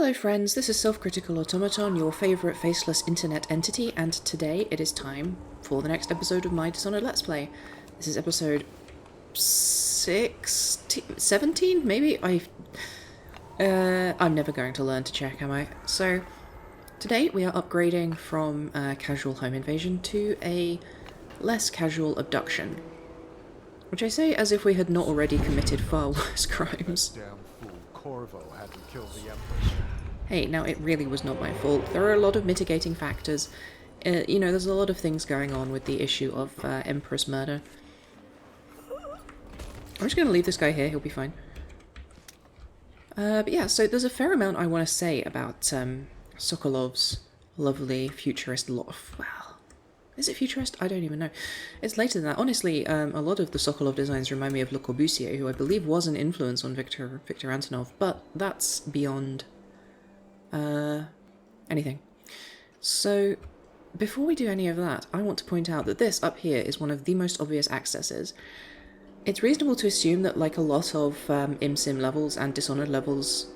Hello friends, this is Self-Critical Automaton, your favourite faceless internet entity, and today it is time for the next episode of my Dishonored Let's Play. This is episode 17, maybe? I'm never going to learn to check, am I? So, today we are upgrading from a casual home invasion to a less casual abduction. Which I say as if we had not already committed far worse crimes. That damn fool Corvo had to kill the Empress. Hey, now it really was not my fault. There are a lot of mitigating factors. You know, there's a lot of things going on with the issue of Empress murder. I'm just going to leave this guy here, he'll be fine. But yeah, so there's a fair amount I want to say about Sokolov's lovely futurist well, is it futurist? I don't even know. It's later than that. Honestly, a lot of the Sokolov designs remind me of Le Corbusier, who I believe was an influence on Victor Antonov, but that's beyond anything. So, before we do any of that, I want to point out that this up here is one of the most obvious accesses. It's reasonable to assume that, like a lot of ImSim levels and Dishonored levels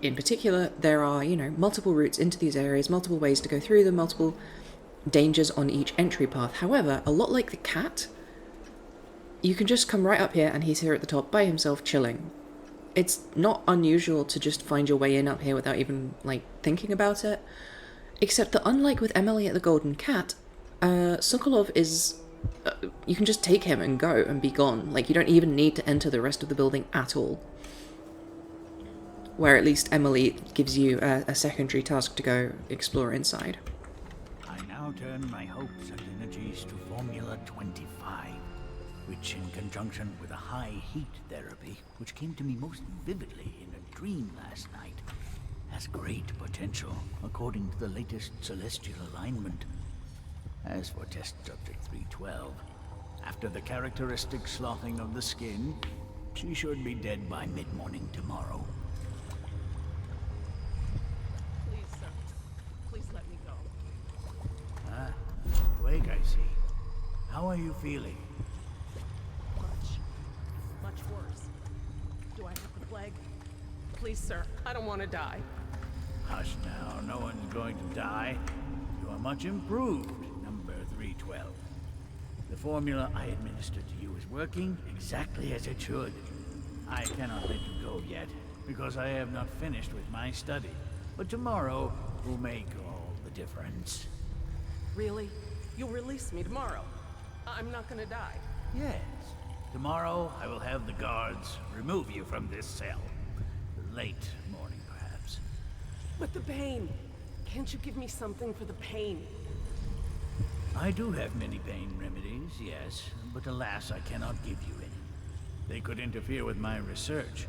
in particular, there are, you know, multiple routes into these areas, multiple ways to go through them, multiple dangers on each entry path. However, a lot like the cat, you can just come right up here and he's here at the top by himself chilling. It's not unusual to just find your way in up here without even, like, thinking about it. Except that unlike with Emily at the Golden Cat, Sokolov is... you can just take him and go and be gone. Like, you don't even need to enter the rest of the building at all. Where at least Emily gives you a secondary task to go explore inside. I now turn my hopes and energies to Formula 25, which in conjunction with a high heat therapy, which came to me most vividly in a dream last night, has great potential according to the latest celestial alignment. As for test subject 312, after the characteristic sloughing of the skin, she should be dead by mid-morning tomorrow. Please, sir. Please let me go. Wake, I see. How are you feeling? Much worse. Do I have the plague? Please, sir. I don't want to die. Hush now, no one's going to die. You are much improved, number 312. The formula I administered to you is working exactly as it should. I cannot let you go yet, because I have not finished with my study. But tomorrow will make all the difference. Really? You'll release me tomorrow. I'm not gonna die. Yes. Tomorrow I will have the guards remove you from this cell. Late morning, perhaps. But the pain. Can't you give me something for the pain? I do have many pain remedies, yes, but alas, I cannot give you any. They could interfere with my research.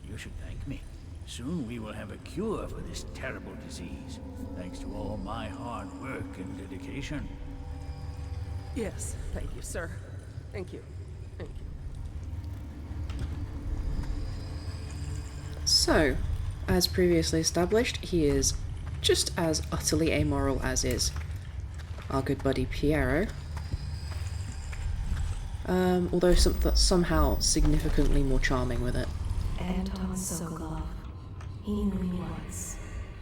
You should thank me. Soon we will have a cure for this terrible disease, thanks to all my hard work and dedication. Yes, thank you, sir. Thank you. Thank you. So, as previously established, he is just as utterly amoral as is our good buddy Piero. Although somehow significantly more charming with it. Anton Sokolov. He knew me once,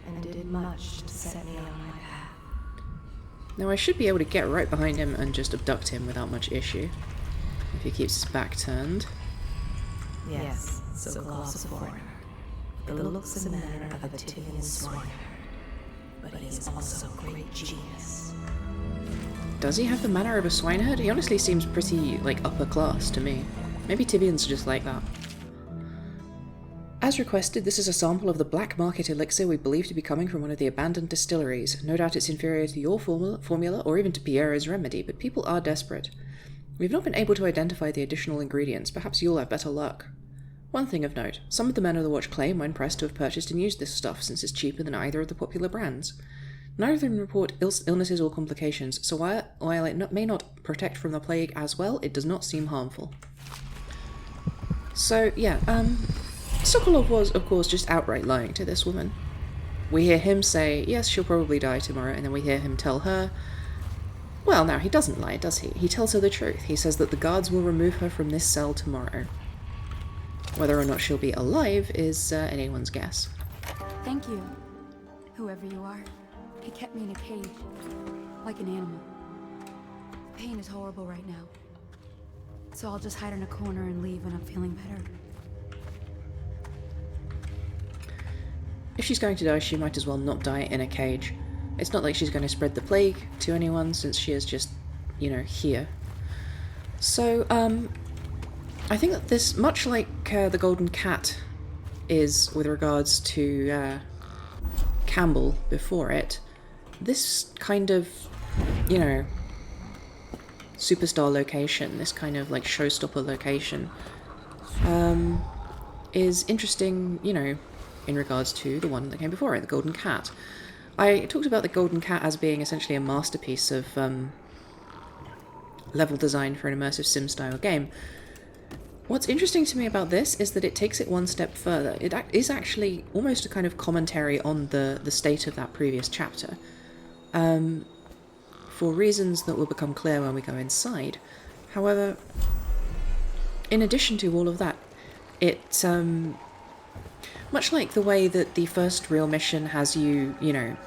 and did much to set me on my path. Now I should be able to get right behind him and just abduct him without much issue, if he keeps his back turned. Yes, Sokolov's a foreigner, with the looks and manner of a Tivian swineherd. But he is also a great genius. Does he have the manner of a swineherd? He honestly seems pretty, like, upper class to me. Maybe Tivians are just like that. As requested, this is a sample of the black market elixir we believe to be coming from one of the abandoned distilleries. No doubt it's inferior to your formula or even to Piero's remedy, but people are desperate. We've not been able to identify the additional ingredients. Perhaps you'll have better luck. One thing of note, some of the men of the watch claim when pressed to have purchased and used this stuff since it's cheaper than either of the popular brands. Neither of them report illnesses or complications, so while it may not protect from the plague as well, it does not seem harmful. So, yeah, Sokolov was, of course, just outright lying to this woman. We hear him say, yes, she'll probably die tomorrow, and then we hear him tell her... Well, now, he doesn't lie, does he? He tells her the truth. He says that the guards will remove her from this cell tomorrow. Whether or not she'll be alive is anyone's guess. Thank you, whoever you are. He kept me in a cage, like an animal. The pain is horrible right now. So I'll just hide in a corner and leave when I'm feeling better. If she's going to die, she might as well not die in a cage. It's not like she's going to spread the plague to anyone, since she is just, you know, here. So, I think that this, much like the Golden Cat is with regards to Campbell before it, this kind of, you know, superstar location, this kind of like showstopper location, is interesting, you know, in regards to the one that came before it, the Golden Cat. I talked about the Golden Cat as being essentially a masterpiece of level design for an immersive sim-style game. What's interesting to me about this is that it takes it one step further. It is actually almost a kind of commentary on the state of that previous chapter. For reasons that will become clear when we go inside. However, in addition to all of that, it, much like the way that the first real mission has you, you know,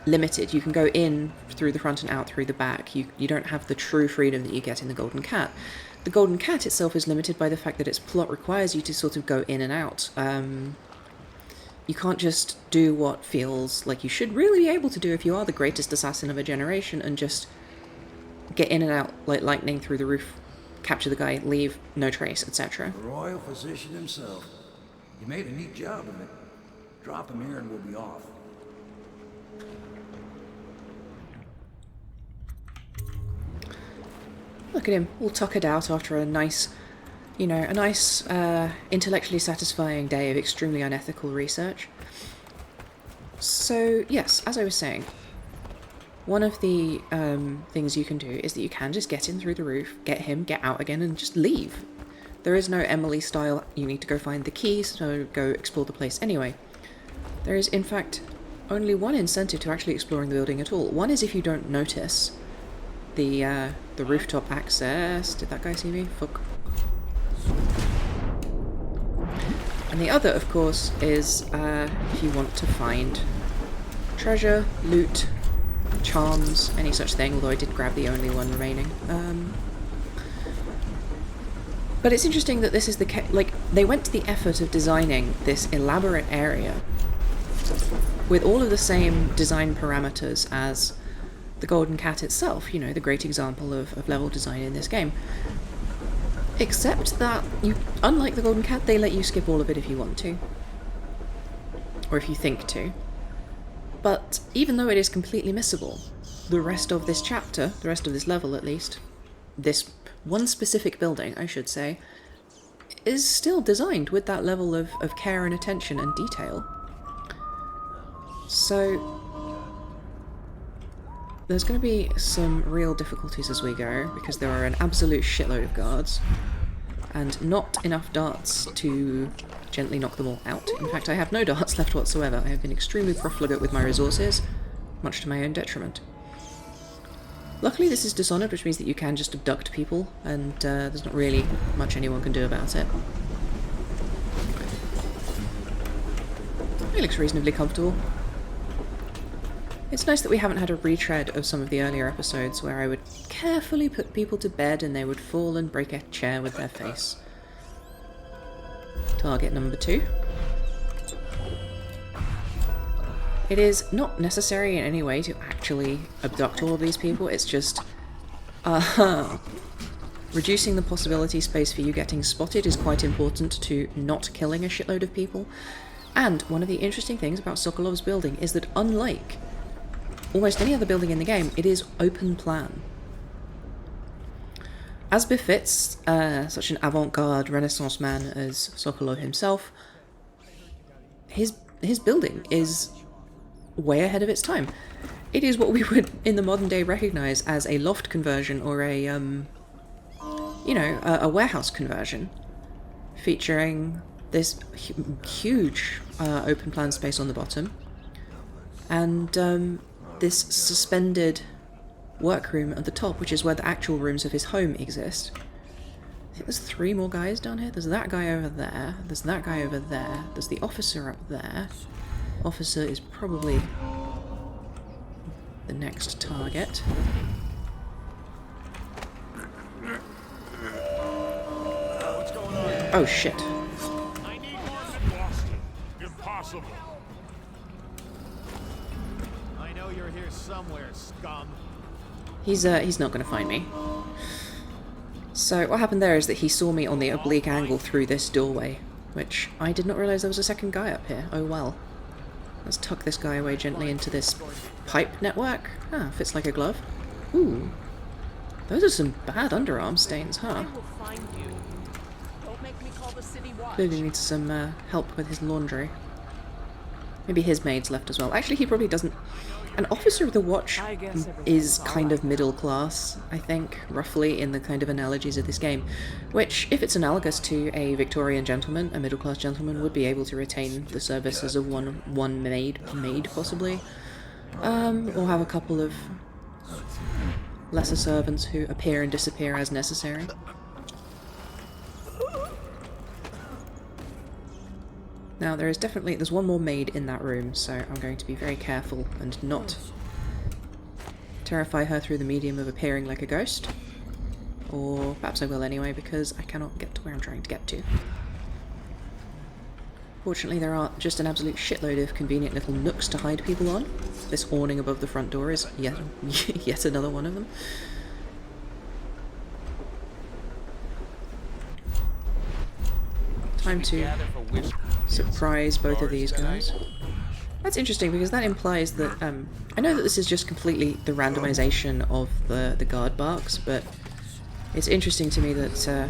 limited. You can go in through the front and out through the back. You don't have the true freedom that you get in the Golden Cat. The Golden Cat itself is limited by the fact that its plot requires you to sort of go in and out. You can't just do what feels like you should really be able to do if you are the greatest assassin of a generation and just get in and out like lightning through the roof, capture the guy, leave, no trace, etc. The royal physician himself. You made a neat job of it. Drop him here and we'll be off. Look at him, all tuckered out after a nice, you know, a nice, intellectually satisfying day of extremely unethical research. So, yes, as I was saying, one of the things you can do is that you can just get in through the roof, get him, get out again, and just leave. There is no Emily style, you need to go find the keys, so go explore the place anyway. There is, in fact, only one incentive to actually exploring the building at all. One is if you don't notice the rooftop access. Did that guy see me? Fuck. And the other, of course, is if you want to find treasure, loot, charms, any such thing, although I did grab the only one remaining. But it's interesting that this is the like, they went to the effort of designing this elaborate area with all of the same design parameters as the Golden Cat itself, you know, the great example of level design in this game. Except that, unlike the Golden Cat, they let you skip all of it if you want to. Or if you think to. But even though it is completely missable, the rest of this chapter, the rest of this level at least, this one specific building, I should say, is still designed with that level of care and attention and detail. So there's going to be some real difficulties as we go, because there are an absolute shitload of guards, and not enough darts to gently knock them all out. In fact, I have no darts left whatsoever. I have been extremely profligate with my resources, much to my own detriment. Luckily this is Dishonored, which means that you can just abduct people, and there's not really much anyone can do about it. It looks reasonably comfortable. It's nice that we haven't had a retread of some of the earlier episodes where I would carefully put people to bed and they would fall and break a chair with their face. Target number 2. It is not necessary in any way to actually abduct all of these people, it's just reducing the possibility space for you getting spotted is quite important to not killing a shitload of people. And one of the interesting things about Sokolov's building is that, unlike almost any other building in the game, it is open plan. As befits such an avant-garde Renaissance man as Sokolov himself, his building is way ahead of its time. It is what we would in the modern day recognize as a loft conversion, or a you know, a warehouse conversion, featuring this huge open plan space on the bottom, and this suspended workroom at the top, which is where the actual rooms of his home exist. think there's 3 more guys down here. There's that guy over there. There's that guy over there. There's the officer up there. Officer is probably the next target. Oh shit. I need more than Boston. Impossible. I know you're here somewhere, scum. He's not going to find me. So what happened there is that he saw me on the oblique angle through this doorway, which I did not realise there was a second guy up here. Oh well. Let's tuck this guy away gently into this pipe network. Ah, fits like a glove. Ooh. Those are some bad underarm stains, huh? I will find you. Don't make me call the city watch. Clearly needs some help with his laundry. Maybe his maid's left as well. Actually, he probably doesn't. An officer of the watch is kind of middle class, I think, roughly, in the kind of analogies of this game. Which, if it's analogous to a Victorian gentleman, a middle class gentleman would be able to retain the services of one maid possibly. Or have a couple of lesser servants who appear and disappear as necessary. Now, there's one more maid in that room, so I'm going to be very careful and not terrify her through the medium of appearing like a ghost. Or perhaps I will anyway, because I cannot get to where I'm trying to get to. Fortunately, there are just an absolute shitload of convenient little nooks to hide people on. This awning above the front door is yet another one of them. Time to surprise both of these guys. That's interesting because that implies that, I know that this is just completely the randomization of the guard barks, but it's interesting to me that a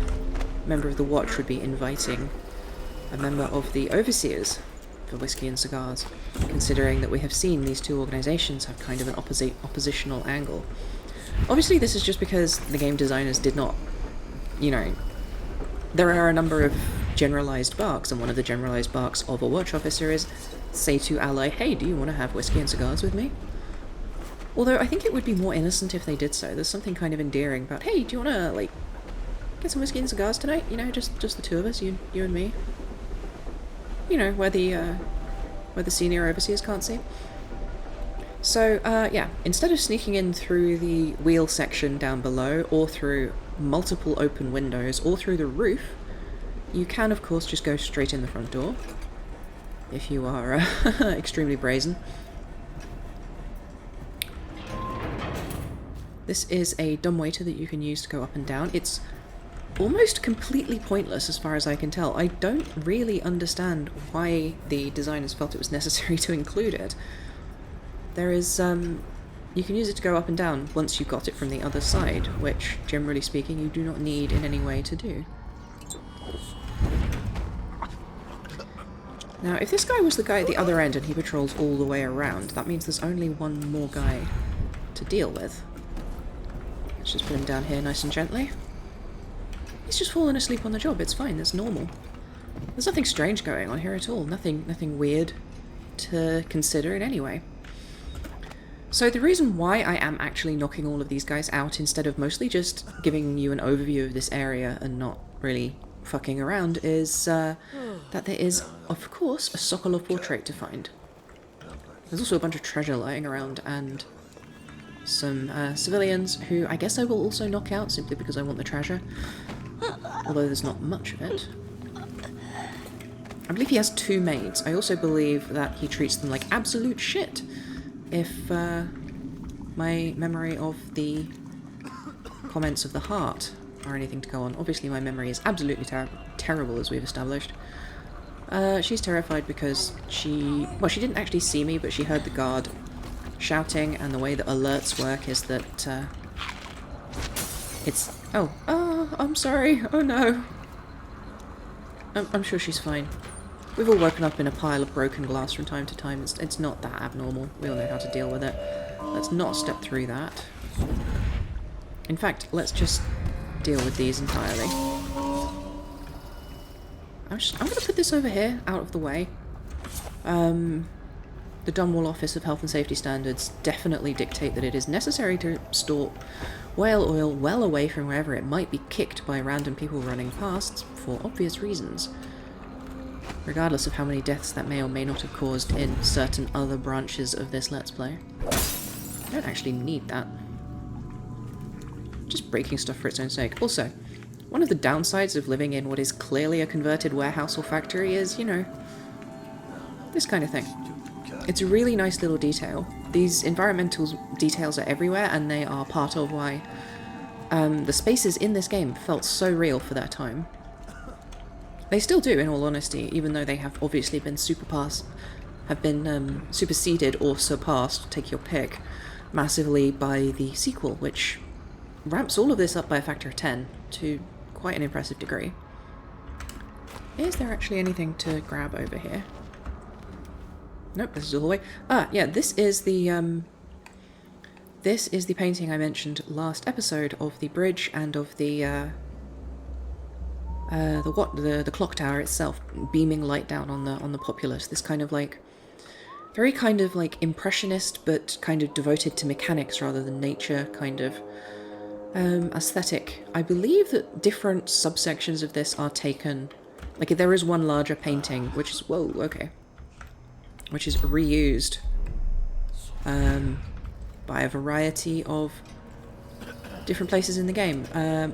member of the watch would be inviting a member of the overseers for whiskey and cigars, considering that we have seen these two organizations have kind of an oppositional angle. Obviously this is just because the game designers did not, you know, there are a number of generalized barks, and one of the generalized barks of a watch officer is say to ally, hey, do you want to have whiskey and cigars with me? Although I think it would be more innocent if they did so. There's something kind of endearing about, hey, do you want to, like, get some whiskey and cigars tonight? You know, just the two of us, you and me. You know, where the senior overseers can't see. So, yeah, instead of sneaking in through the wheel section down below, or through multiple open windows, or through the roof, you can, of course, just go straight in the front door, if you are extremely brazen. This is a dumbwaiter that you can use to go up and down. It's almost completely pointless as far as I can tell. I don't really understand why the designers felt it was necessary to include it. There is, you can use it to go up and down once you've got it from the other side, which, generally speaking, you do not need in any way to do. Now, if this guy was the guy at the other end and he patrols all the way around, that means there's only one more guy to deal with. Let's just put him down here nice and gently. He's just fallen asleep on the job, it's fine, that's normal. There's nothing strange going on here at all, nothing weird to consider in any way. So the reason why I am actually knocking all of these guys out instead of mostly just giving you an overview of this area and not really fucking around is that there is, of course, a Sokolov portrait to find. There's also a bunch of treasure lying around and some civilians who I guess I will also knock out simply because I want the treasure, although there's not much of it. I believe he has 2 maids. I also believe that he treats them like absolute shit, if my memory of the comments of the heart are anything to go on. Obviously my memory is absolutely terrible, as we've established. She's terrified because she didn't actually see me, but she heard the guard shouting, and the way that alerts work is that it's... Oh, I'm sorry, oh no. I'm sure she's fine. We've all woken up in a pile of broken glass from time to time. It's not that abnormal. We all know how to deal with it. Let's not step through that. In fact, let's just deal with these entirely. I'm going to put this over here, out of the way. the Dunwall Office of Health and Safety Standards definitely dictate that it is necessary to store whale oil well away from wherever it might be kicked by random people running past, for obvious reasons. Regardless of how many deaths that may or may not have caused in certain other branches of this Let's Play. I don't actually need that. Just breaking stuff for its own sake. Also, one of the downsides of living in what is clearly a converted warehouse or factory is, you know, this kind of thing. It's a really nice little detail. These environmental details are everywhere, and they are part of why the spaces in this game felt so real for their time. They still do, in all honesty, even though they have obviously been superseded or surpassed, take your pick, massively by the sequel, which ramps all of this up by a factor of 10 to quite an impressive degree. Is there actually anything to grab over here? Nope, this is all the way. Ah, yeah, this is the painting I mentioned last episode of the bridge and of the clock tower itself, beaming light down on the populace. This kind of like, very kind of like impressionist, but kind of devoted to mechanics rather than nature kind of aesthetic. I believe that different subsections of this are taken, like there is one larger painting, which is, whoa, okay, which is reused by a variety of different places in the game,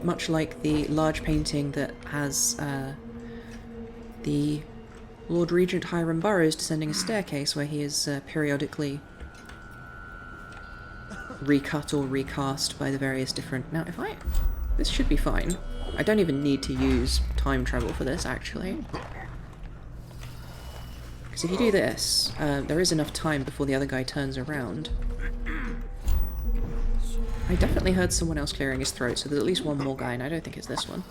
much like the large painting that has the Lord Regent Hiram Burrows descending a staircase, where he is periodically recut or recast by the various different... Now, this should be fine. I don't even need to use time travel for this, actually. Because if you do this, there is enough time before the other guy turns around. I definitely heard someone else clearing his throat, so there's at least one more guy, and I don't think it's this one.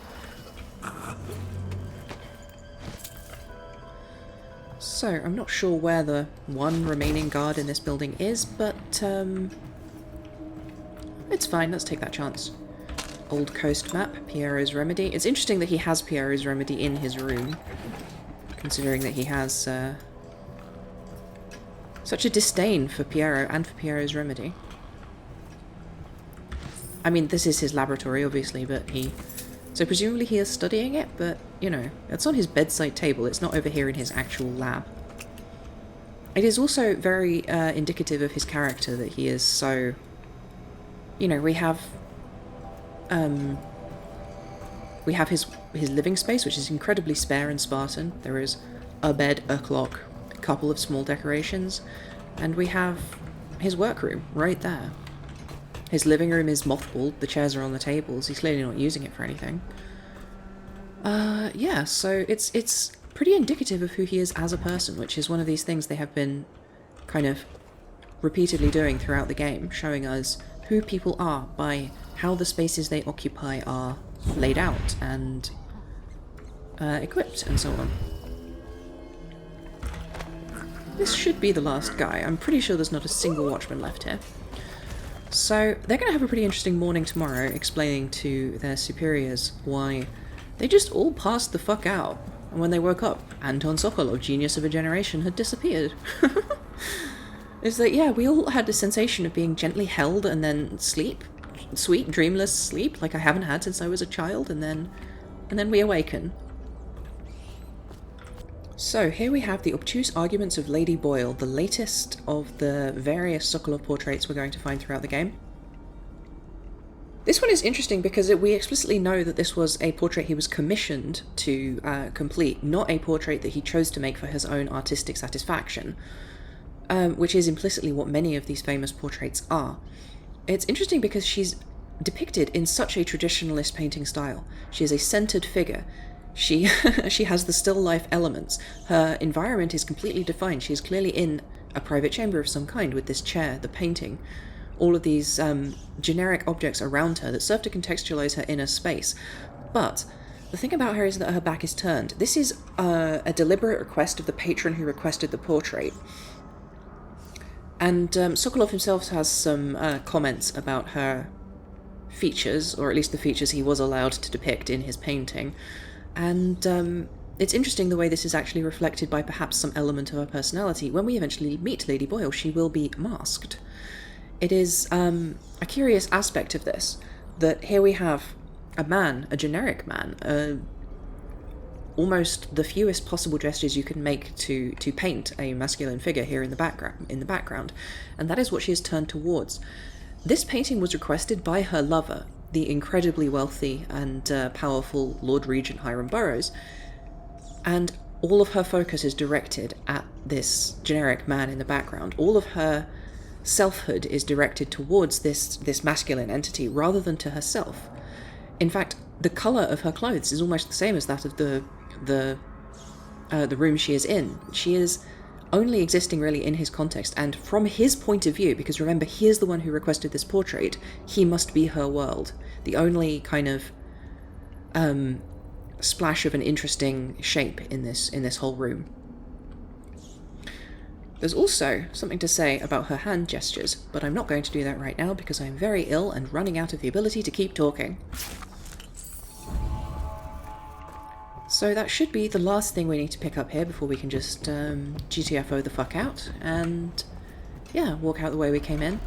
So, I'm not sure where the one remaining guard in this building is, but it's fine, let's take that chance. Old Coast map, Piero's Remedy. It's interesting that he has Piero's Remedy in his room, considering that he has such a disdain for Piero and for Piero's Remedy. I mean, this is his laboratory, obviously, but so presumably he is studying it, but, you know, it's on his bedside table, it's not over here in his actual lab. It is also very indicative of his character that he is so... You know, we have his living space, which is incredibly spare and Spartan. There is a bed, a clock, a couple of small decorations, and we have his workroom right there. His living room is mothballed, the chairs are on the tables, he's clearly not using it for anything. Yeah, so it's pretty indicative of who he is as a person, which is one of these things they have been kind of repeatedly doing throughout the game, showing us who people are by how the spaces they occupy are laid out and equipped and so on. This should be the last guy. I'm pretty sure there's not a single watchman left here. So they're going to have a pretty interesting morning tomorrow, explaining to their superiors why they just all passed the fuck out. And when they woke up, Anton Sokolov, genius of a generation, had disappeared. It's like, yeah, we all had the sensation of being gently held and then sleep. Sweet, dreamless sleep, like I haven't had since I was a child, and then we awaken. So, here we have the obtuse arguments of Lady Boyle, the latest of the various Sokolov portraits we're going to find throughout the game. This one is interesting because we explicitly know that this was a portrait he was commissioned to complete, not a portrait that he chose to make for his own artistic satisfaction, which is implicitly what many of these famous portraits are. It's interesting because she's depicted in such a traditionalist painting style. She is a centered figure. She has the still life elements. Her environment is completely defined. She is clearly in a private chamber of some kind with this chair, the painting, all of these generic objects around her that serve to contextualize her inner space. But the thing about her is that her back is turned. This is a deliberate request of the patron who requested the portrait. And Sokolov himself has some comments about her features, or at least the features he was allowed to depict in his painting. And it's interesting the way this is actually reflected by perhaps some element of her personality. When we eventually meet Lady Boyle, she will be masked. It is a curious aspect of this, that here we have a man, a generic man, almost the fewest possible gestures you can make to paint a masculine figure here in the background, and that is what she is turned towards. This painting was requested by her lover, the incredibly wealthy and powerful Lord Regent Hiram Burrows, and all of her focus is directed at this generic man in the background. All of her selfhood is directed towards this masculine entity rather than to herself. In fact, the colour of her clothes is almost the same as that of the room she is in. She is only existing really in his context, and from his point of view, because remember, he is the one who requested this portrait, he must be her world. The only kind of splash of an interesting shape in this whole room. There's also something to say about her hand gestures, but I'm not going to do that right now because I'm very ill and running out of the ability to keep talking. So that should be the last thing we need to pick up here before we can just GTFO the fuck out and, yeah, walk out the way we came in,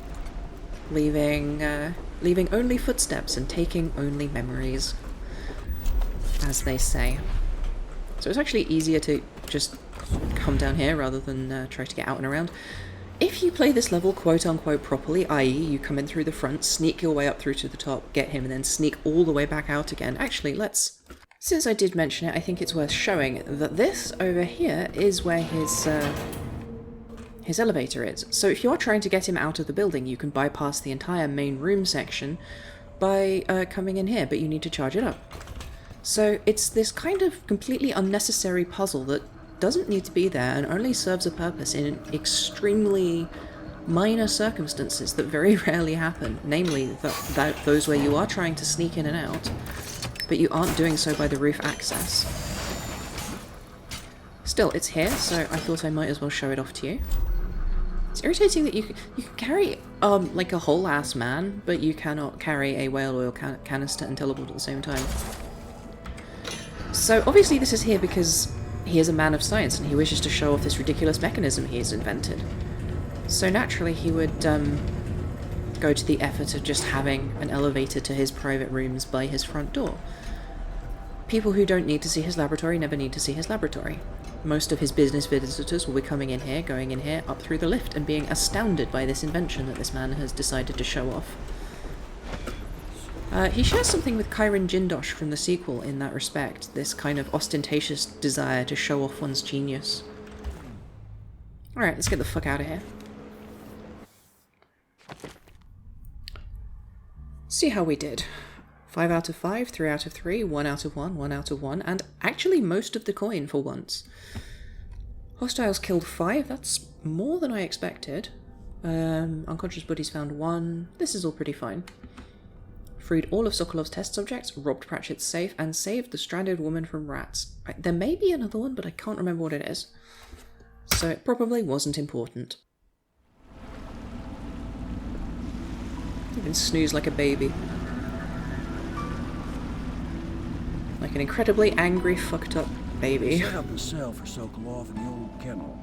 leaving only footsteps and taking only memories, as they say. So it's actually easier to just come down here rather than try to get out and around. If you play this level quote-unquote properly, i.e. you come in through the front, sneak your way up through to the top, get him, and then sneak all the way back out again. Actually, let's... Since I did mention it, I think it's worth showing that this over here is where his elevator is. So if you're trying to get him out of the building, you can bypass the entire main room section by coming in here, but you need to charge it up. So it's this kind of completely unnecessary puzzle that doesn't need to be there and only serves a purpose in extremely minor circumstances that very rarely happen, namely that those where you are trying to sneak in and out, but you aren't doing so by the roof access. Still, it's here, so I thought I might as well show it off to you. It's irritating that you can carry, like a whole-ass man, but you cannot carry a whale oil canister and teleport at the same time. So, obviously this is here because he is a man of science and he wishes to show off this ridiculous mechanism he has invented. So naturally he would, go to the effort of just having an elevator to his private rooms by his front door. People who don't need to see his laboratory never need to see his laboratory. Most of his business visitors will be coming in here, going in here, up through the lift, and being astounded by this invention that this man has decided to show off. He shares something with Kyron Jindosh from the sequel in that respect, this kind of ostentatious desire to show off one's genius. Alright, let's get the fuck out of here. See how we did. 5 out of 5, 3 out of 3, 1 out of 1, 1 out of 1, and actually most of the coin for once. Hostiles killed 5, that's more than I expected. Unconscious buddies found 1, this is all pretty fine. Freed all of Sokolov's test subjects, robbed Pratchett's safe, and saved the stranded woman from rats. There may be another one, but I can't remember what it is. So it probably wasn't important. Even snooze like a baby. Like an incredibly angry, fucked up baby. Set up a cell for Sokolov in the old kennel.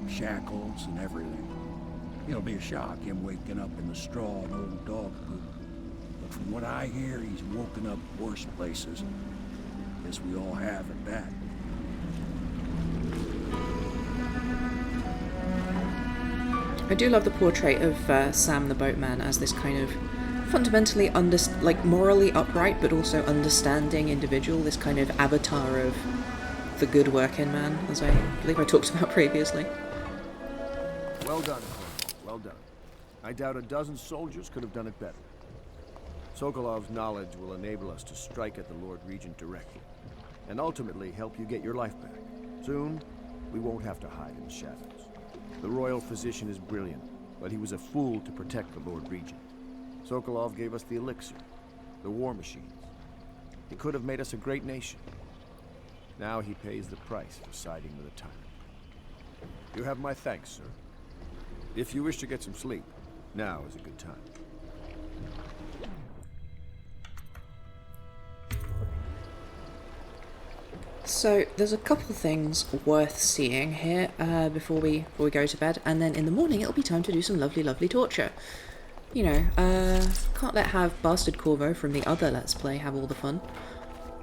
Shackles and everything. It'll be a shock, him waking up in the straw and old dog poop. But from what I hear, he's woken up worse places. Guess we all have at that. I do love the portrait of Sam the boatman as this kind of fundamentally morally upright but also understanding individual, this kind of avatar of the good working man, as I believe I talked about previously. Well done, Corvo. Well done. I doubt a dozen soldiers could have done it better. Sokolov's knowledge will enable us to strike at the Lord Regent directly, and ultimately help you get your life back. Soon, we won't have to hide in the shadows. The royal physician is brilliant, but he was a fool to protect the Lord Regent. Sokolov gave us the Elixir, the war machines. He could have made us a great nation. Now he pays the price for siding with a tyrant. You have my thanks, sir. If you wish to get some sleep, now is a good time. So there's a couple things worth seeing here before we go to bed, and then in the morning it'll be time to do some lovely torture. You know, can't have Bastard Corvo from the other Let's Play have all the fun.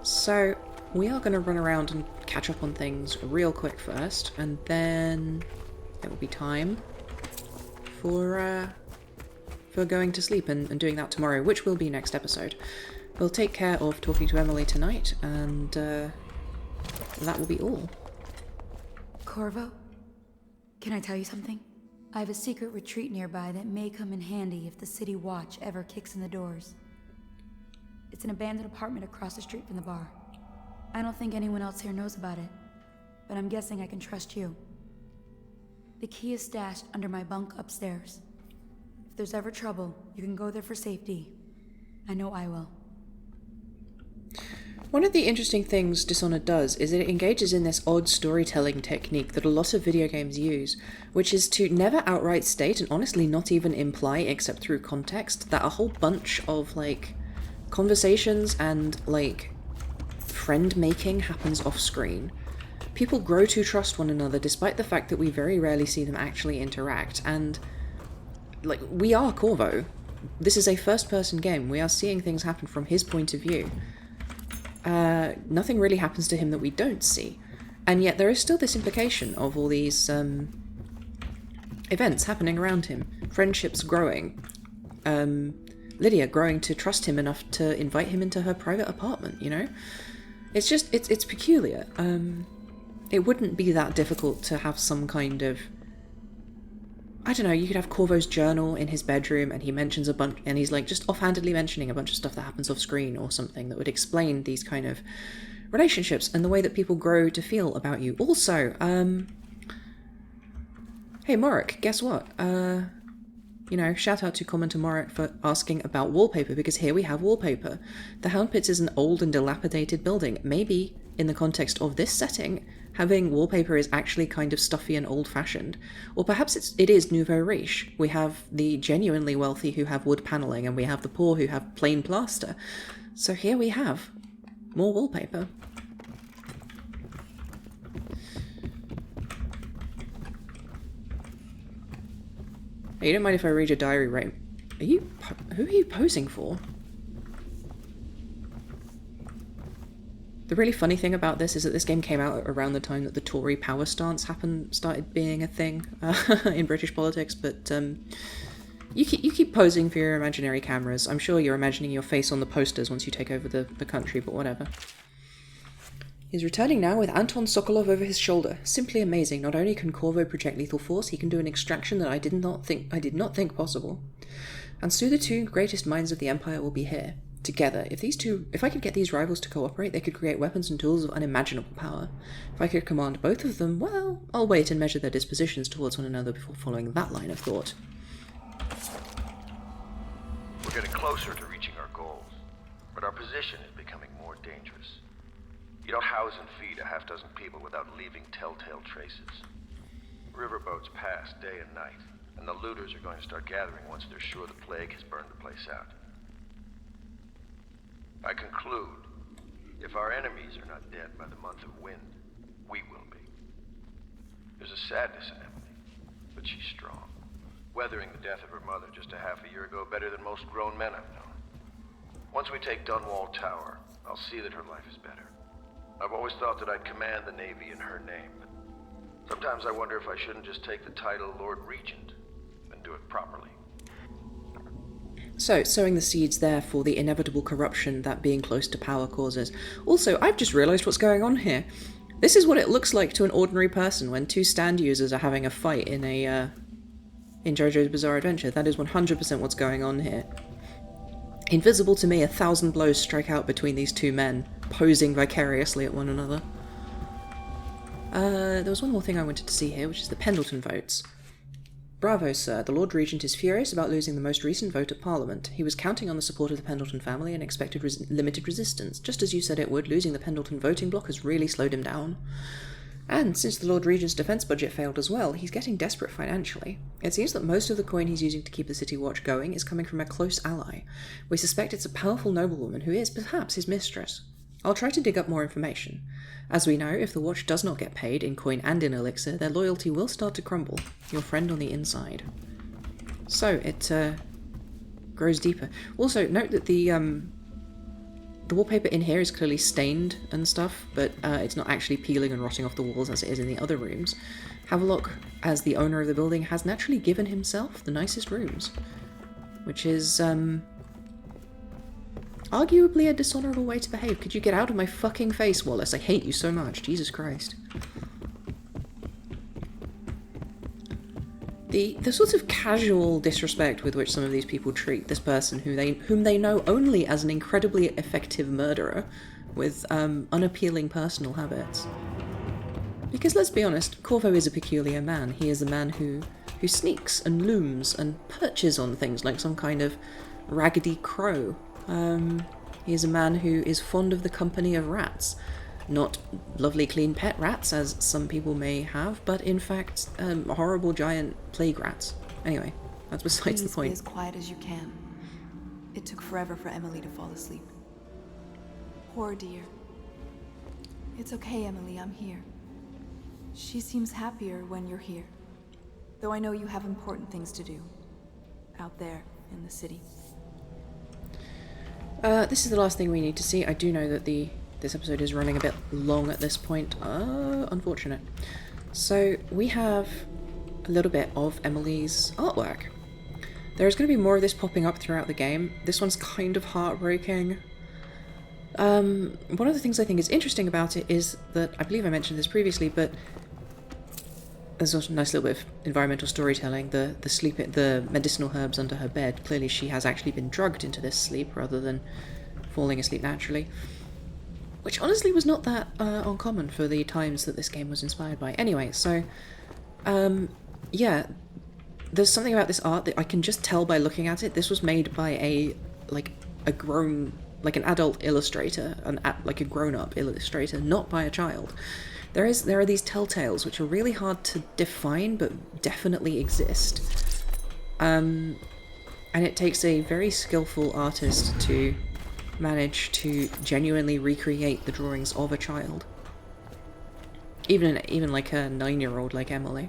So we are going to run around and catch up on things real quick first, and then it will be time for going to sleep and doing that tomorrow, which will be next episode. We'll take care of talking to Emily tonight, and that will be all. Corvo, can I tell you something? I have a secret retreat nearby that may come in handy if the city watch ever kicks in the doors. It's an abandoned apartment across the street from the bar. I don't think anyone else here knows about it, but I'm guessing I can trust you. The key is stashed under my bunk upstairs. If there's ever trouble, you can go there for safety. I know I will. One of the interesting things Dishonored does is that it engages in this odd storytelling technique that a lot of video games use, which is to never outright state, and honestly not even imply except through context, that a whole bunch of, like, conversations and, like, friend-making happens off-screen. People grow to trust one another despite the fact that we very rarely see them actually interact, and, like, we are Corvo. This is a first-person game. We are seeing things happen from his point of view. Nothing really happens to him that we don't see. And yet there is still this implication of all these events happening around him. Friendships growing. Lydia growing to trust him enough to invite him into her private apartment, you know? It's just, it's peculiar. It wouldn't be that difficult to have some kind of... I don't know, you could have Corvo's journal in his bedroom and he mentions a bunch, and he's like just offhandedly mentioning a bunch of stuff that happens off screen or something that would explain these kind of relationships and the way that people grow to feel about you. Also, hey Morik, guess what? You know, shout out to commenter Morik for asking about wallpaper, because here we have wallpaper. The Hound Pits is an old and dilapidated building. Maybe, in the context of this setting, having wallpaper is actually kind of stuffy and old-fashioned. Or perhaps it is nouveau riche. We have the genuinely wealthy who have wood panelling, and we have the poor who have plain plaster. So here we have more wallpaper. Hey, you don't mind if I read your diary, right? Who are you posing for? The really funny thing about this is that this game came out around the time that the Tory power stance started being a thing in British politics, but you keep posing for your imaginary cameras. I'm sure you're imagining your face on the posters once you take over the country, but whatever. He's returning now with Anton Sokolov over his shoulder. Simply amazing. Not only can Corvo project lethal force, he can do an extraction that I did not think possible. And soon the two greatest minds of the Empire will be here. Together. If I could get these rivals to cooperate, they could create weapons and tools of unimaginable power. If I could command both of them, well, I'll wait and measure their dispositions towards one another before following that line of thought. We're getting closer to reaching our goals, but our position is becoming more dangerous. You don't house and feed a half-dozen people without leaving telltale traces. Riverboats pass day and night, and the looters are going to start gathering once they're sure the plague has burned the place out. I conclude, if our enemies are not dead by the month of wind, we will be. There's a sadness in Emily, but she's strong. Weathering the death of her mother just a half a year ago better than most grown men I've known. Once we take Dunwall Tower, I'll see that her life is better. I've always thought that I'd command the Navy in her name, but sometimes I wonder if I shouldn't just take the title Lord Regent and do it properly. So, sowing the seeds there for the inevitable corruption that being close to power causes. Also, I've just realised what's going on here. This is what it looks like to an ordinary person when two stand users are having a fight in JoJo's Bizarre Adventure. That is 100% what's going on here. Invisible to me, 1,000 blows strike out between these two men, posing vicariously at one another. There was one more thing I wanted to see here, which is the Pendleton votes. Bravo, sir. The Lord Regent is furious about losing the most recent vote at Parliament. He was counting on the support of the Pendleton family and expected limited resistance. Just as you said it would, losing the Pendleton voting bloc has really slowed him down. And since the Lord Regent's defence budget failed as well, he's getting desperate financially. It seems that most of the coin he's using to keep the City Watch going is coming from a close ally. We suspect it's a powerful noblewoman who is, perhaps, his mistress. I'll try to dig up more information. As we know, if the watch does not get paid in coin and in elixir, their loyalty will start to crumble. Your friend on the inside. So, it grows deeper. Also, note that the wallpaper in here is clearly stained and stuff, but it's not actually peeling and rotting off the walls as it is in the other rooms. Havelock, as the owner of the building, has naturally given himself the nicest rooms, which is arguably a dishonorable way to behave. Could you get out of my fucking face, Wallace? I hate you so much. Jesus Christ. The sort of casual disrespect with which some of these people treat this person whom they know only as an incredibly effective murderer with unappealing personal habits. Because let's be honest, Corvo is a peculiar man. He is a man who sneaks and looms and perches on things like some kind of raggedy crow. He is a man who is fond of the company of rats. Not lovely clean pet rats, as some people may have, but in fact, horrible giant plague rats. Anyway, that's besides the point. Please be as quiet as you can. It took forever for Emily to fall asleep. Poor dear. It's okay, Emily, I'm here. She seems happier when you're here. Though I know you have important things to do. Out there, in the city. This is the last thing we need to see. I do know that this episode is running a bit long at this point. Unfortunate. So, we have a little bit of Emily's artwork. There's going to be more of this popping up throughout the game. This one's kind of heartbreaking. One of the things I think is interesting about it is that, I believe I mentioned this previously, but there's also a nice little bit of environmental storytelling. The medicinal herbs under her bed. Clearly she has actually been drugged into this sleep rather than falling asleep naturally. Which honestly was not that uncommon for the times that this game was inspired by. Anyway, so, yeah, there's something about this art that I can just tell by looking at it. This was made by an adult illustrator, like a grown-up illustrator, not by a child. There are these telltales which are really hard to define, but definitely exist. And it takes a very skillful artist to manage to genuinely recreate the drawings of a child. Even like a 9-year-old like Emily.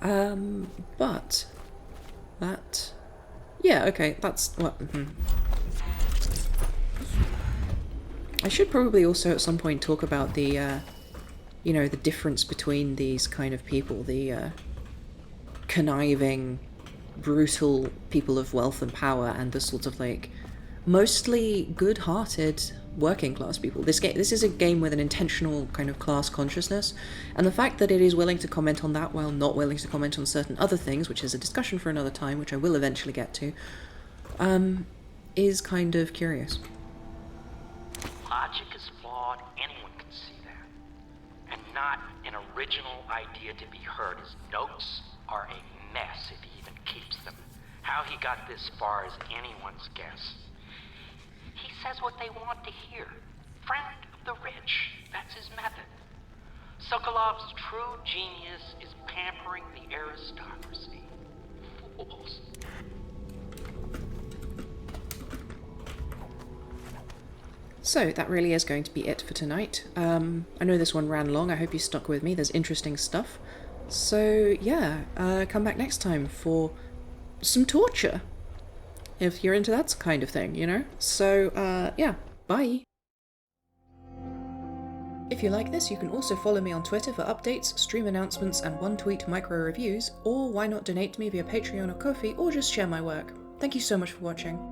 But that, yeah, okay, that's what. I should probably also at some point talk about the, the difference between these kind of people, the conniving, brutal people of wealth and power, and the sort of like mostly good-hearted working class people. This is a game with an intentional kind of class consciousness, and the fact that it is willing to comment on that while not willing to comment on certain other things, which is a discussion for another time, which I will eventually get to, is kind of curious. Logic is flawed, anyone can see that. And not an original idea to be heard. His notes are a mess if he even keeps them. How he got this far is anyone's guess. He says what they want to hear. Friend of the rich. That's his method. Sokolov's true genius is pampering the aristocracy. Fools. So, that really is going to be it for tonight. I know this one ran long, I hope you stuck with me, there's interesting stuff. So, yeah, come back next time for some torture. If you're into that kind of thing, you know? So, yeah, bye! If you like this, you can also follow me on Twitter for updates, stream announcements, and one-tweet micro-reviews, or why not donate to me via Patreon or Ko-fi, or just share my work. Thank you so much for watching.